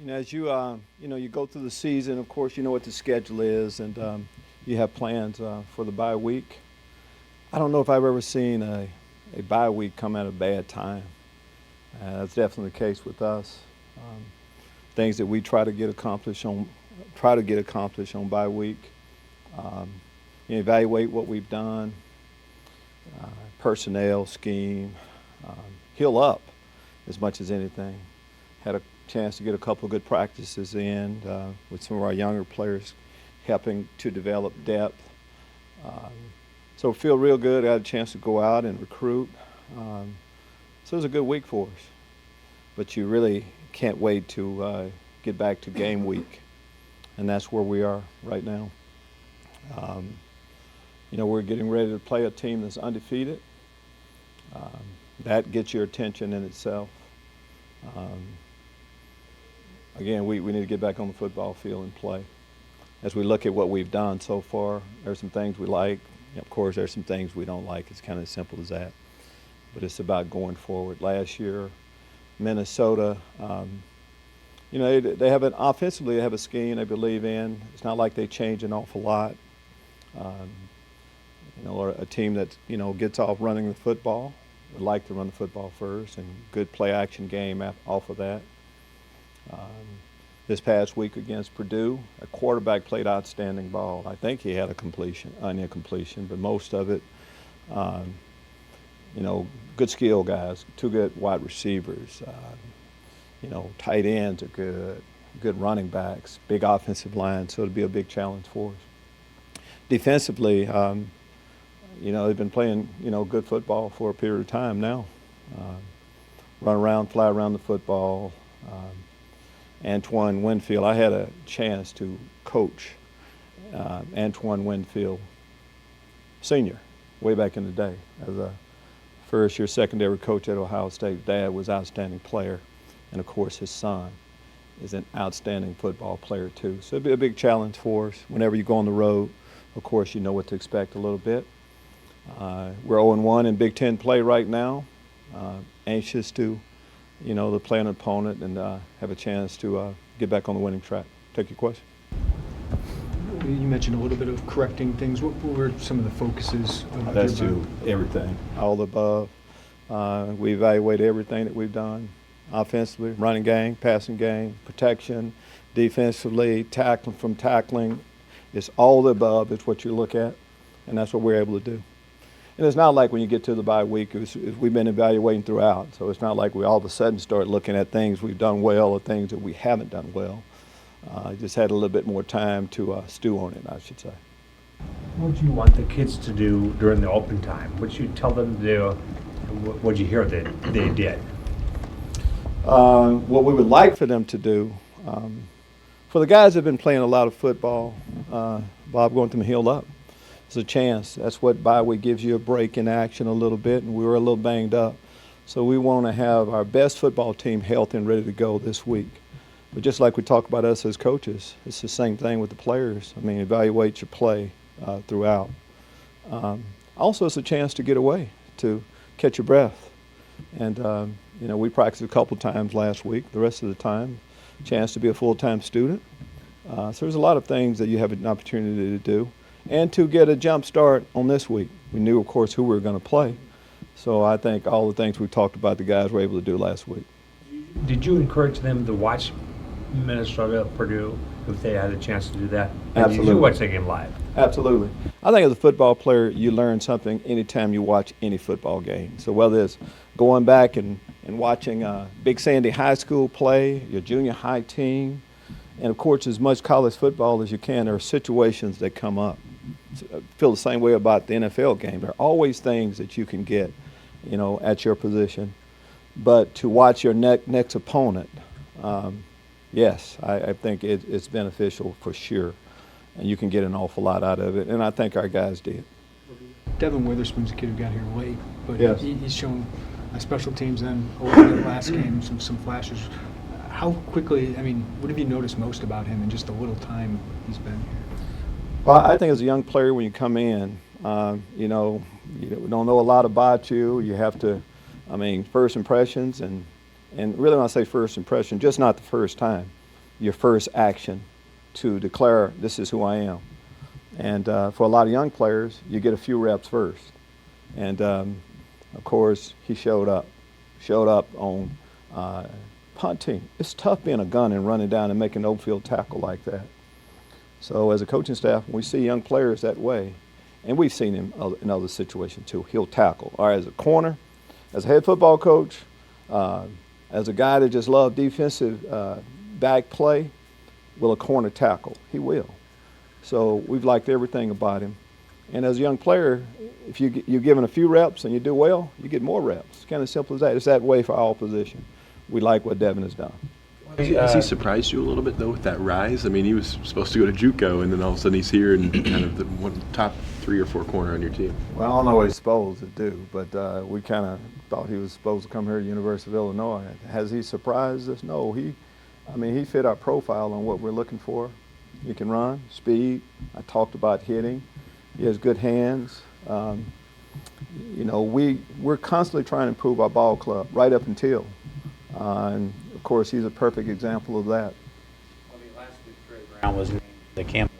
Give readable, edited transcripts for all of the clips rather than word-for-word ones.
As you go through the season, of course, you know what the schedule is, and you have plans for the bye week. I don't know if I've ever seen a bye week come at a bad time. That's definitely the case with us. Um, Things that we try to get accomplished on bye week. Um, Evaluate what we've done, uh, personnel, scheme, um, heal up as much as anything. Had a chance to get a couple of good practices in with some of our younger players, helping to develop depth. Um, so feel real good. I had a chance to go out and recruit. So it was a good week for us. But you really can't wait to get back to game week, and that's where we are right now. Um, we're getting ready to play a team that's undefeated. Um, that gets your attention in itself. Um, Again, we need to get back on the football field and play. As we look at what we've done so far, there's some things we like. Of course, there's some things we don't like. It's kind of as simple as that. But it's about going forward. Last year, Minnesota, they have offensively, they have a scheme they believe in. It's not like they change an awful lot. Um, or a team that, gets off running the football, would like to run the football first, and good play action game off of that. This past week against Purdue, a quarterback played outstanding ball. I think he had a near completion, but most of it, um, good skill guys, two good wide receivers. Tight ends are good running backs, big offensive line, so it'll be a big challenge for us. Defensively, they've been playing, good football for a period of time now. Run around, fly around the football. Antoine Winfield, I had a chance to coach Antoine Winfield Sr. way back in the day as a first-year secondary coach at Ohio State. Dad was an outstanding player, and of course his son is an outstanding football player too. So it'll be a big challenge for us. Whenever you go on the road, of course you know what to expect a little bit. We're 0-1 in Big Ten play right now. Anxious to play an opponent and have a chance to get back on the winning track. Take your question. You mentioned a little bit of correcting things. What were some of the focuses of That's your everything, all the above. We evaluate everything that we've done, offensively, running game, passing game, protection, defensively, tackling. It's all the above is what you look at, and that's what we're able to do. And it's not like when you get to the bye week, we've been evaluating throughout. So it's not like we all of a sudden start looking at things we've done well or things that we haven't done well. Just had a little bit more time to stew on it, I should say. What do you want the kids to do during the open time? What you tell them to do, and what you hear that they did? What we would like for them to do, for the guys that have been playing a lot of football, Bob, going to heal up. It's a chance. That's what bye week gives you, a break in action a little bit, and we were a little banged up. So we want to have our best football team healthy and ready to go this week. But just like we talk about us as coaches, it's the same thing with the players. Evaluate your play throughout. Also, it's a chance to get away, to catch your breath. And, we practiced a couple times last week. The rest of the time, chance to be a full-time student. So there's a lot of things that you have an opportunity to do. And to get a jump start on this week. We knew, of course, who we were going to play. So I think all the things we talked about, the guys were able to do last week. Did you encourage them to watch Minnesota, Purdue, if they had a chance to do that? Absolutely. Did you watch the game live? Absolutely. I think as a football player, you learn something anytime you watch any football game. So whether it's going back and watching Big Sandy High School play, your junior high team, and of course as much college football as you can, there are situations that come up. I feel the same way about the NFL game. There are always things that you can get, at your position. But to watch your next opponent, yes, I think it's beneficial for sure. And you can get an awful lot out of it. And I think our guys did. Devin Witherspoon's a kid who got here late, but Yes. he's shown special teams then a little bit last game, some flashes. How quickly, what have you noticed most about him in just the little time he's been here? Well, I think as a young player, when you come in, we don't know a lot about you. You have to, first impressions, and really when I say first impression, just not the first time. your first action to declare this is who I am. And for a lot of young players, you get a few reps first. And of course, he showed up on punt team. It's tough being a gun and running down and making an open field tackle like that. So as a coaching staff, when we see young players that way, and we've seen him in other situations too, he'll tackle. Or as a corner, as a head football coach, as a guy that just loves defensive back play, will a corner tackle? He will. So we've liked everything about him. And as a young player, if you're given a few reps and you do well, you get more reps. It's kind of simple as that. It's that way for all positions. We like what Devin has done. Has he surprised you a little bit, though, with that rise? I mean, he was supposed to go to JUCO, and then all of a sudden he's here and kind of the top 3 or 4 corner on your team. Well, I don't know what he's supposed to do, but we kind of thought he was supposed to come here to the University of Illinois. Has he surprised us? No. He fit our profile on what we're looking for. He can run, speed. I talked about hitting. He has good hands. We're constantly trying to improve our ball club right up until. And of course, he's a perfect example of that. Last week, Trey Brown was named the Campbell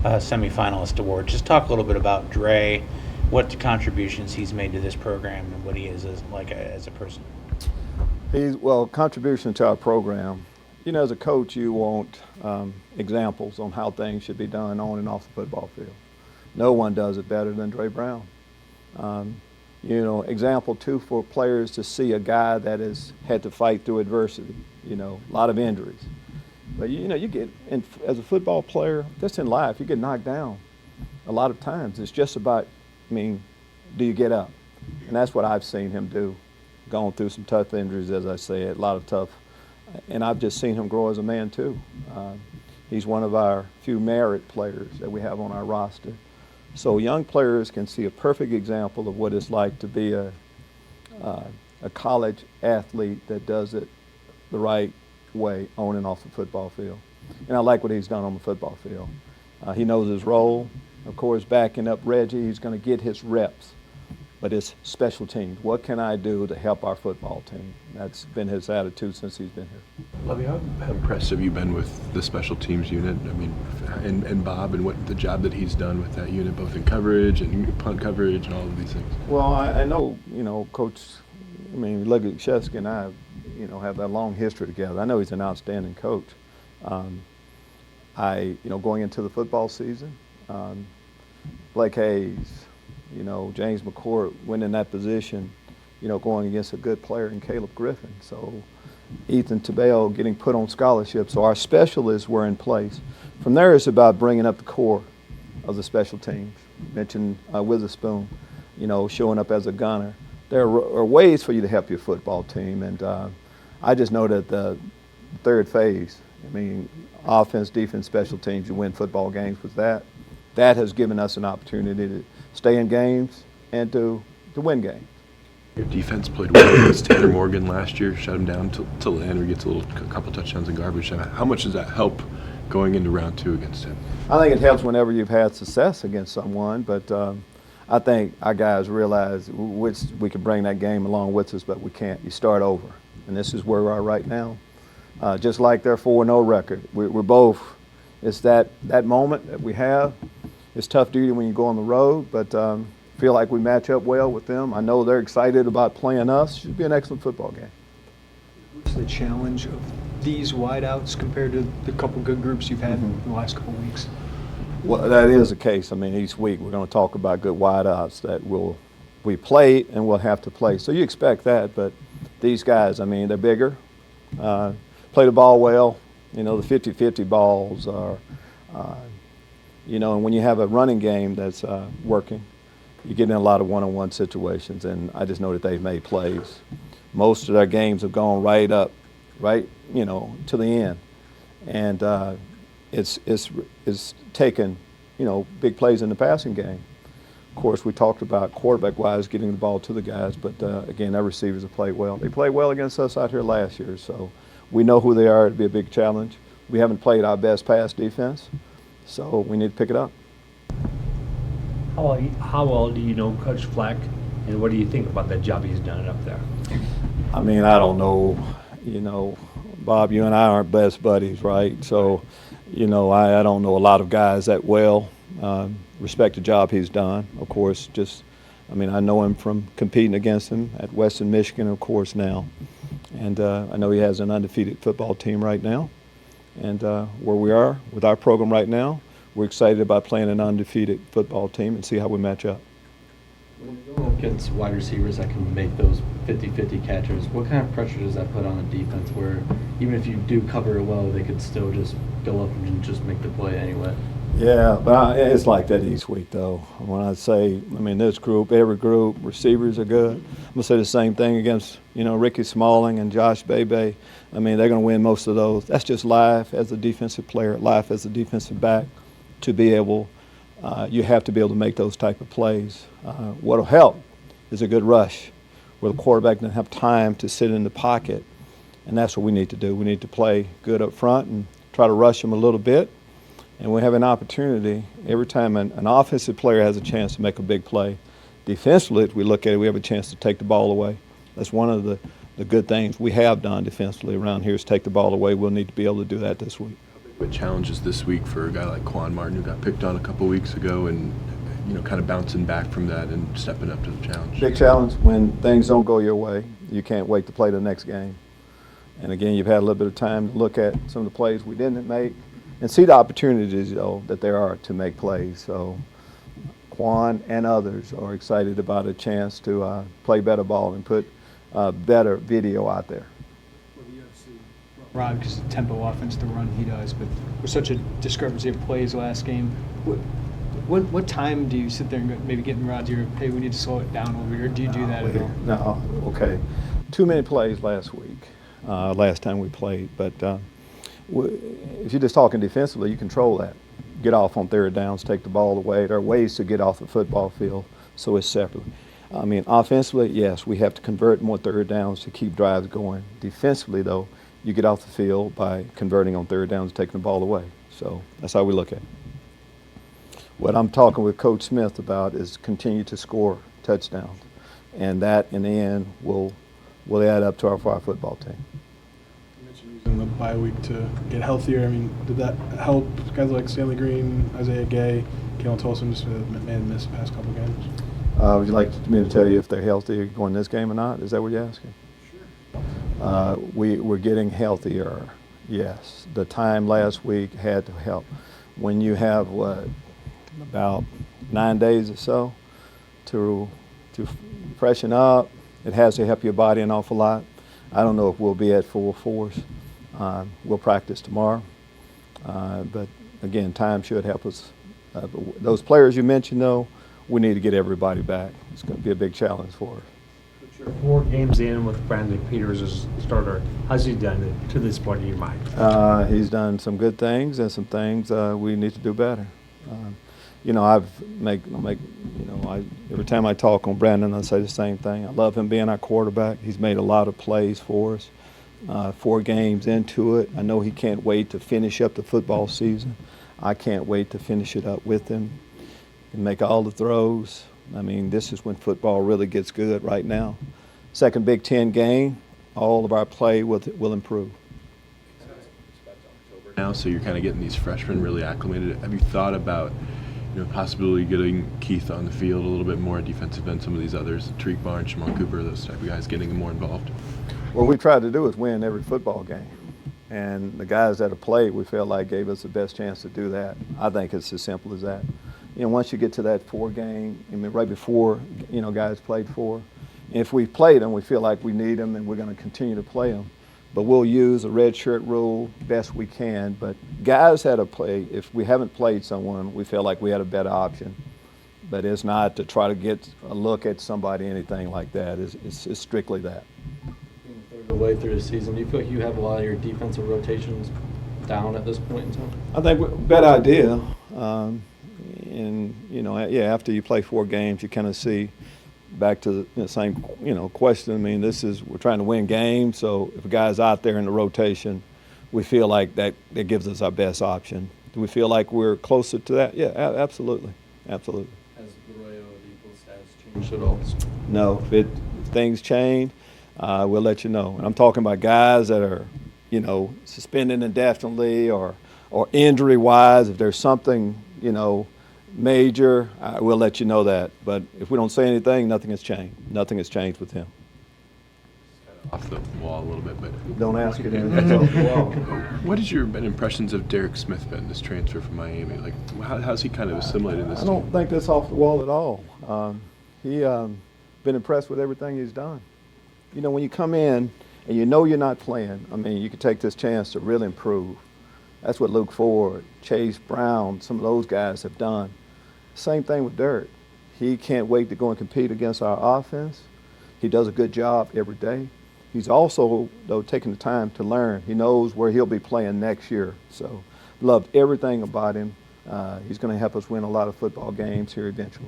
semifinalist award. Just talk a little bit about Dre, what contributions he's made to this program, and what he is as a person. Contribution to our program. As a coach, you want examples on how things should be done on and off the football field. No one does it better than Trey Brown. Example too for players to see a guy that has had to fight through adversity, a lot of injuries. But you get, as a football player, just in life, you get knocked down a lot of times. It's just about, do you get up? And that's what I've seen him do, going through some tough injuries, as I say, a lot of tough. And I've just seen him grow as a man too. He's one of our few merit players that we have on our roster. So young players can see a perfect example of what it's like to be a college athlete that does it the right way on and off the football field. And I like what he's done on the football field. He knows his role. Of course, backing up Reggie, he's going to get his reps. But it's special teams. What can I do to help our football team? That's been his attitude since he's been here. Lovie, how impressed have you been with the special teams unit? And Bob, and what the job that he's done with that unit, both in coverage and punt coverage and all of these things? Well, I know, Coach, look at Shesky and I, have that long history together. I know he's an outstanding coach. Going into the football season, Blake Hayes, James McCourt went in that position, going against a good player in Caleb Griffin. So Ethan Tabell getting put on scholarship. So our specialists were in place. From there, it's about bringing up the core of the special teams. Mentioned Witherspoon, showing up as a gunner. There are ways for you to help your football team. And I just know that the third phase, offense, defense, special teams, you win football games with that. That has given us an opportunity to stay in games and to win games. Your defense played well against Tanner Morgan last year, shut him down till the end, where he gets a couple touchdowns in garbage time. How much does that help going into round 2 against him? I think it helps whenever you've had success against someone, but I think our guys realize we can bring that game along with us, but we can't. You start over, and this is where we are right now. Just like their 4-0 record, we're both. It's that moment that we have. It's tough duty when you go on the road, but feel like we match up well with them. I know they're excited about playing us. Should be an excellent football game. What's the challenge of these wideouts compared to the couple good groups you've had in the last couple of weeks? Well, that is the case. Each week we're going to talk about good wideouts that we play and we'll have to play. So you expect that, but these guys, they're bigger, play the ball well. The 50-50 balls are, and when you have a running game that's working, you get in a lot of one-on-one situations, and I just know that they've made plays. Most of their games have gone right up, to the end, and it's taken, big plays in the passing game. Of course, we talked about quarterback-wise getting the ball to the guys, but again, our receivers have played well. They played well against us out here last year, so we know who they are. It'll be a big challenge. We haven't played our best pass defense, so we need to pick it up. How well do you know Coach Fleck, and what do you think about that job he's done up there? I don't know, Bob, you and I aren't best buddies, right? So, you know, I don't know a lot of guys that well. Respect the job he's done, of course. I mean, I know him from competing against him at Western Michigan, of course, now. And I know he has an undefeated football team right now. And where we are with our program right now, we're excited about playing an undefeated football team and see how we match up. When you're going up against wide receivers that can make those 50-50 catches, what kind of pressure does that put on a defense where even if you do cover it well, they could still just go up and just make the play anyway? Yeah, but it's like that each week, though. When I say, I mean, this group, every group, receivers are good. I'm going to say the same thing against, you know, Ricky Smalling and Josh Bebe. I mean, they're going to win most of those. That's just life as a defensive player, life as a defensive back, to be able, you have to be able to make those type of plays. What'll help is a good rush where the quarterback doesn't have time to sit in the pocket, and that's what we need to do. We need to play good up front and try to rush them a little bit. And we have an opportunity every time an offensive player has a chance to make a big play. Defensively, if we look at it, we have a chance to take the ball away. That's one of the good things we have done defensively around here is take the ball away. We'll need to be able to do that this week. What challenges this week for a guy like Quan Martin, who got picked on a couple weeks ago, and you know, kind of bouncing back from that and stepping up to the challenge? Big challenge when things don't go your way. You can't wait to play the next game. And again, you've had a little bit of time to look at some of the plays we didn't make and see the opportunities, though, that there are to make plays. So Quan and others are excited about a chance to play better ball and put better video out there. Rod, just tempo offense, the run he does, but with such a discrepancy of plays last game, what time do you sit there and maybe get in Rod's ear, hey, we need to slow it down over here? Do you do that at all? No, okay. Too many plays last week, last time we played. But if you're just talking defensively, you control that. Get off on third downs, take the ball away. There are ways to get off the football field, so it's separate. I mean, offensively, yes, we have to convert more third downs to keep drives going. Defensively, though, you get off the field by converting on third downs, taking the ball away. So that's how we look at it. What I'm talking with Coach Smith about is continue to score touchdowns, and that in the end will add up to our football team. You mentioned using the bye week to get healthier. I mean, did that help guys like Stanley Green, Isaiah Gay, Kalen Tolson just missed the past couple games? Would you like me to tell you if they're healthy going this game or not? Is that what you're asking? Sure. We're getting healthier, yes. The time last week had to help. When you have, about 9 days or so to freshen up, it has to help your body an awful lot. I don't know if we'll be at full force. We'll practice tomorrow. But again, time should help us. But those players you mentioned, though, we need to get everybody back. It's going to be a big challenge for us. But you're 4 games in with Brandon Peters as starter. How's he done to this point in your mind? He's done some good things and some things we need to do better. You know, every time I talk on Brandon, I say the same thing. I love him being our quarterback. He's made a lot of plays for us. 4 games into it, I know he can't wait to finish up the football season. I can't wait to finish it up with him and make all the throws. I mean, this is when football really gets good right now. Second Big Ten game, all of our play will improve. Now, so you're kind of getting these freshmen really acclimated. Have you thought about, you know, possibly getting Keith on the field a little bit more, defensive end, some of these others, Tariq Barnes, Shamar Cooper, those type of guys, getting them more involved? What we tried to do is win every football game. And the guys that have played, we felt like gave us the best chance to do that. I think it's as simple as that. You know, once you get to that 4 game, I mean, right before, you know, guys played 4. If we played them, we feel like we need them and we're going to continue to play them. But we'll use a red shirt rule best we can. But guys had to play. If we haven't played someone, we feel like we had a better option. But it's not to try to get a look at somebody, anything like that. It's strictly that. The way through the season, do you feel like you have a lot of your defensive rotations down at this point in time? I think better idea. And, you know, yeah, after you play 4 games, you kind of see back to the same, you know, question. I mean, we're trying to win games, so if a guy's out there in the rotation, we feel like that gives us our best option. Do we feel like we're closer to that? Yeah, absolutely. Absolutely. Has the Rayo Eagles status changed at all? No, if things change, we'll let you know. And I'm talking about guys that are, suspended indefinitely or injury-wise, if there's something, major, we'll let you know that. But if we don't say anything, nothing has changed. Nothing has changed with him. Off the wall a little bit, but Don't ask it anything off the wall. what has your impressions of Derek Smith been, this transfer from Miami? Like, how's he kind of assimilated this I don't team? think that's off the wall at all. He been impressed with everything he's done. When you come in and you're not playing, you can take this chance to really improve. That's what Luke Ford, Chase Brown, some of those guys have done. Same thing with Derek. He can't wait to go and compete against our offense. He does a good job every day. He's also, though, taking the time to learn. He knows where he'll be playing next year. So, loved everything about him. He's going to help us win a lot of football games here eventually.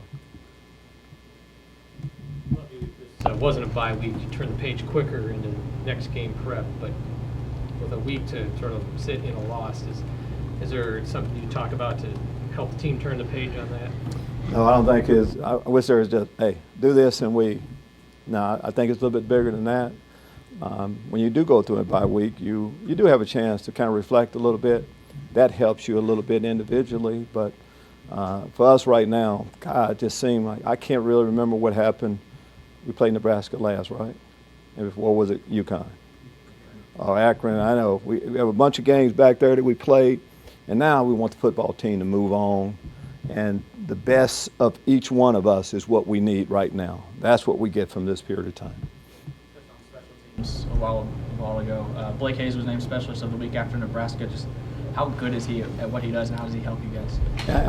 This wasn't a bye week. You turn the page quicker into next game prep, but with a week to sort of sit in a loss, is there something you talk about to help the team turn the page on that? No, I don't think it's. I wish there was just, hey, do this and we. No, I think it's a little bit bigger than that. When you do go through a bye week, you do have a chance to kind of reflect a little bit. That helps you a little bit individually, but for us right now, God, it just seemed like I can't really remember what happened. We played Nebraska last, right? And before, was it UConn? Or Akron? I know. We have a bunch of games back there that we played, and now we want the football team to move on. And the best of each one of us is what we need right now. That's what we get from this period of time. A while ago, Blake Hayes was named Specialist of the Week after Nebraska. Just how good is he at what he does, and how does he help you guys?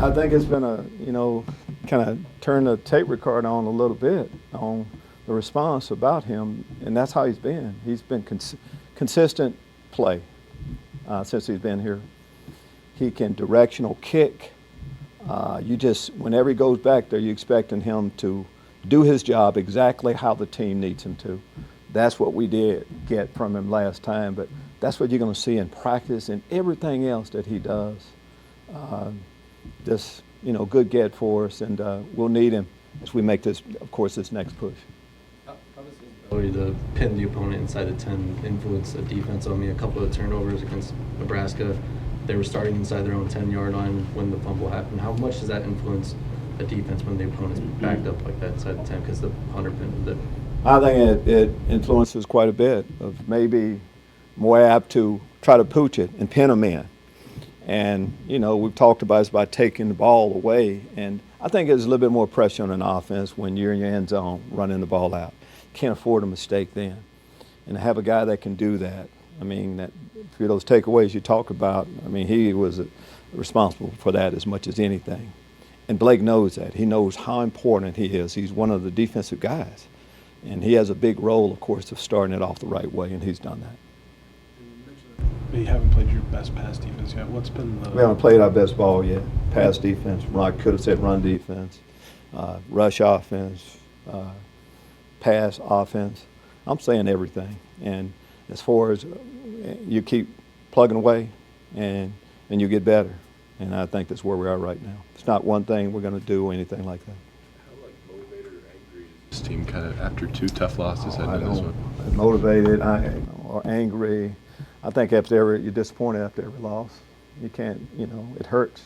I think it's been kind of turn the tape recorder on a little bit on the response about him, and that's how he's been. He's been consistent play since he's been here. He can directional kick. Whenever he goes back there, you're expecting him to do his job exactly how the team needs him to. That's what we did get from him last time, but that's what you're going to see in practice and everything else that he does. Good get for us, and we'll need him as we make this, of course, this next push. How does his ability to pin the opponent inside the 10 influence the defense? A couple of turnovers against Nebraska, they were starting inside their own 10-yard line when the fumble happened. How much does that influence the defense when the opponent's backed up like that inside the 10 because the punter pinned it? I think it influences quite a bit of maybe more apt to try to pooch it and pin them in. And, we've talked about taking the ball away. And I think there's a little bit more pressure on an offense when you're in your end zone running the ball out. Can't afford a mistake then. And to have a guy that can do that, that for those takeaways you talk about, he was responsible for that as much as anything. And Blake knows that. He knows how important he is. He's one of the defensive guys. And he has a big role, of course, of starting it off the right way, and he's done that. You haven't played your best pass defense yet. What's been the... We haven't played our best ball yet. Pass defense. I could have said run defense, rush offense, pass offense. I'm saying everything. And as far as you keep plugging away and you get better. And I think that's where we are right now. It's not one thing we're going to do or anything like that. How motivated or angry is this team kind of after two tough losses heading into this one? Motivated or angry. I think you're disappointed after every loss. You can't, it hurts.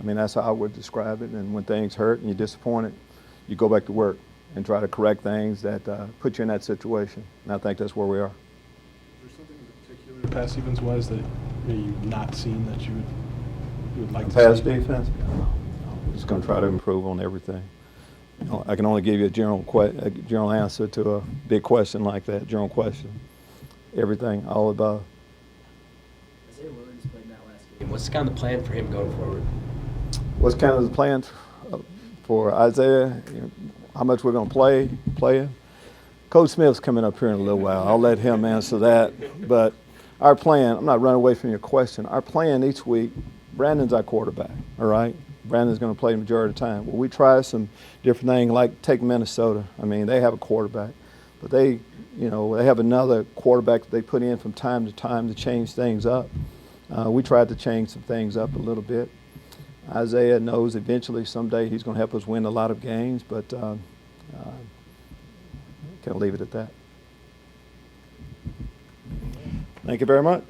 That's how I would describe it. And when things hurt and you're disappointed, you go back to work and try to correct things that put you in that situation. And I think that's where we are. Is there something in particular pass defense-wise that you've not seen that you would like to see? Pass defense? No. We're just going to try to improve on everything. I can only give you a general answer to a big question like that, general question. Everything, all above. Isaiah Williams played in that last game. What's kind of the plan for him going forward? What's kind of the plan for Isaiah? How much we're going to play him? Coach Smith's coming up here in a little while. I'll let him answer that. But our plan, I'm not running away from your question. Our plan each week, Brandon's our quarterback, all right? Brandon's going to play the majority of the time. Well, we try some different things, like take Minnesota. They have a quarterback. But they have another quarterback that they put in from time to time to change things up. We tried to change some things up a little bit. Isaiah knows eventually someday he's going to help us win a lot of games, but can I leave it at that? Thank you very much.